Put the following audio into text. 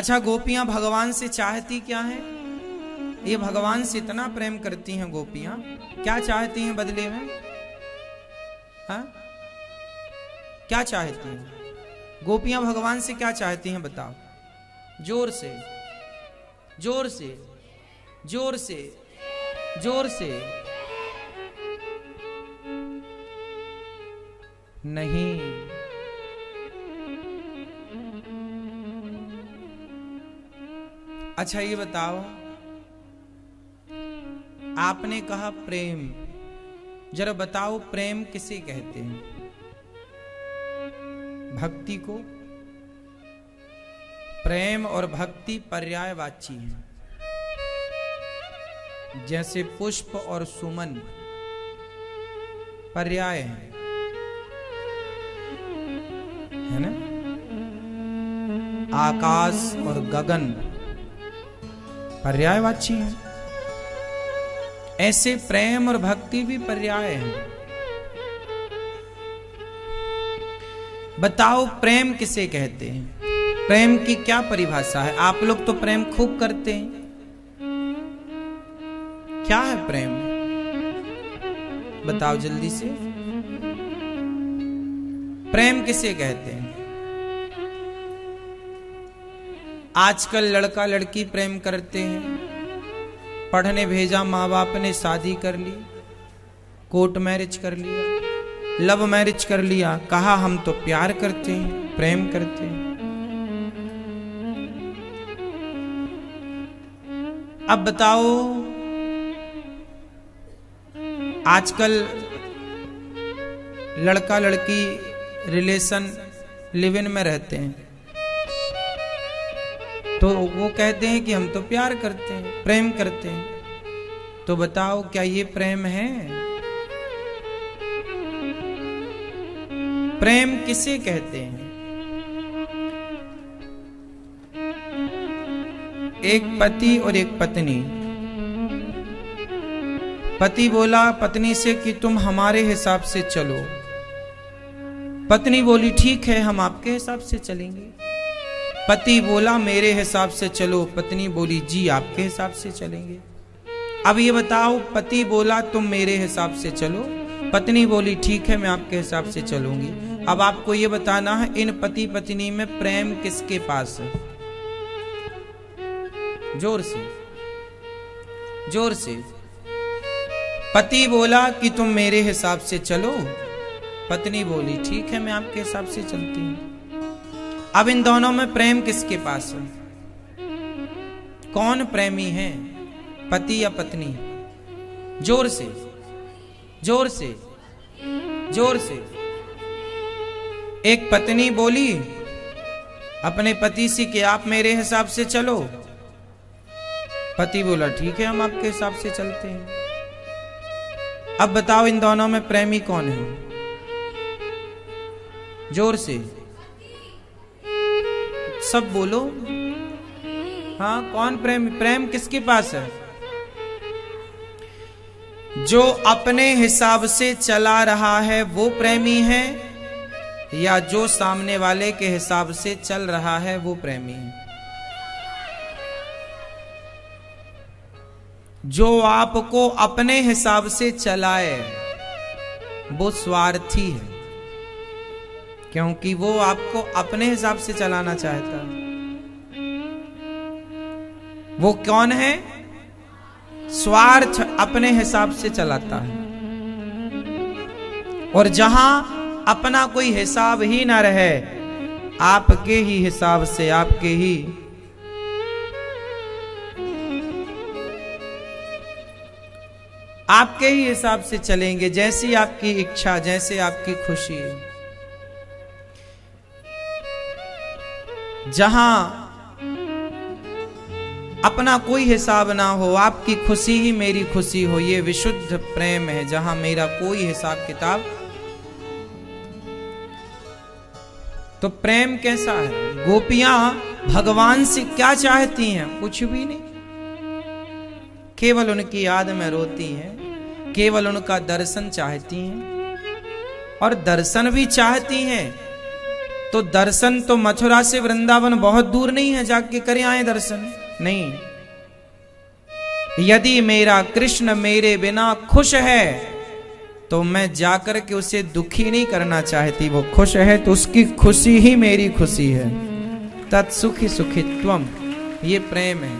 अच्छा, गोपियां भगवान से चाहती क्या है? ये भगवान से इतना प्रेम करती हैं गोपियां, क्या चाहती हैं बदले में? हाँ, क्या चाहती हैं गोपियां? भगवान से क्या चाहती हैं बताओ? जोर से, जोर से, जोर से, जोर से। नहीं, अच्छा ये बताओ, आपने कहा प्रेम, जरा बताओ प्रेम किसे कहते हैं? भक्ति को? प्रेम और भक्ति पर्यायवाची हैं, जैसे पुष्प और सुमन पर्याय हैं, है ना? आकाश और गगन पर्यायवाची हैं, ऐसे प्रेम और भक्ति भी पर्याय हैं। बताओ प्रेम किसे कहते हैं? प्रेम की क्या परिभाषा है? आप लोग तो प्रेम खूब करते हैं, क्या है प्रेम? बताओ जल्दी से, प्रेम किसे कहते हैं? आजकल लड़का लड़की प्रेम करते हैं, पढ़ने भेजा माँ बाप ने, शादी कर ली, कोर्ट मैरिज कर लिया, लव मैरिज कर लिया, कहा हम तो प्यार करते हैं, प्रेम करते हैं। अब बताओ, आजकल लड़का लड़की रिलेशन लिव इन में रहते हैं, तो वो कहते हैं कि हम तो प्यार करते हैं, प्रेम करते हैं। तो बताओ क्या ये प्रेम है? प्रेम किसे कहते हैं? एक पति और एक पत्नी। पति बोला पत्नी से कि तुम हमारे हिसाब से चलो, पत्नी बोली ठीक है हम आपके हिसाब से चलेंगे। पति बोला मेरे हिसाब से चलो, पत्नी बोली जी आपके हिसाब से चलेंगे। अब ये बताओ, पति बोला तुम मेरे हिसाब से चलो, पत्नी बोली ठीक है मैं आपके हिसाब से चलूंगी। अब आपको ये बताना है इन पति पत्नी में प्रेम किसके पास है? जोर से, जोर से। पति बोला कि तुम मेरे हिसाब से चलो, पत्नी बोली ठीक है मैं आपके हिसाब से चलती हूं। अब इन दोनों में प्रेम किसके पास है? कौन प्रेमी है, पति या पत्नी? जोर से, जोर से, जोर से। एक पत्नी बोली अपने पति से कि आप मेरे हिसाब से चलो, पति बोला ठीक है हम आपके हिसाब से चलते हैं। अब बताओ इन दोनों में प्रेमी कौन है? जोर से, सब बोलो। हाँ, कौन प्रेम? प्रेम किसके पास है? जो अपने हिसाब से चला रहा है वो प्रेमी है, या जो सामने वाले के हिसाब से चल रहा है वो प्रेमी है? जो आपको अपने हिसाब से चलाए वो स्वार्थी है, क्योंकि वो आपको अपने हिसाब से चलाना चाहता है। वो कौन है? स्वार्थ अपने हिसाब से चलाता है। और जहां अपना कोई हिसाब ही ना रहे, आपके ही हिसाब से, आपके ही हिसाब से चलेंगे, जैसी आपकी इच्छा, जैसे आपकी खुशी। जहां अपना कोई हिसाब ना हो, आपकी खुशी ही मेरी खुशी हो, ये विशुद्ध प्रेम है। जहां मेरा कोई हिसाब किताब, तो प्रेम कैसा है? गोपियां भगवान से क्या चाहती हैं? कुछ भी नहीं, केवल उनकी याद में रोती हैं, केवल उनका दर्शन चाहती हैं। और दर्शन भी चाहती हैं तो दर्शन तो मथुरा से वृंदावन बहुत दूर नहीं है, जाके करे आए दर्शन। नहीं, यदि मेरा कृष्ण मेरे बिना खुश है तो मैं जाकर के उसे दुखी नहीं करना चाहती। वो खुश है तो उसकी खुशी ही मेरी खुशी है। तत्सुखी सुखित्वम, ये प्रेम है।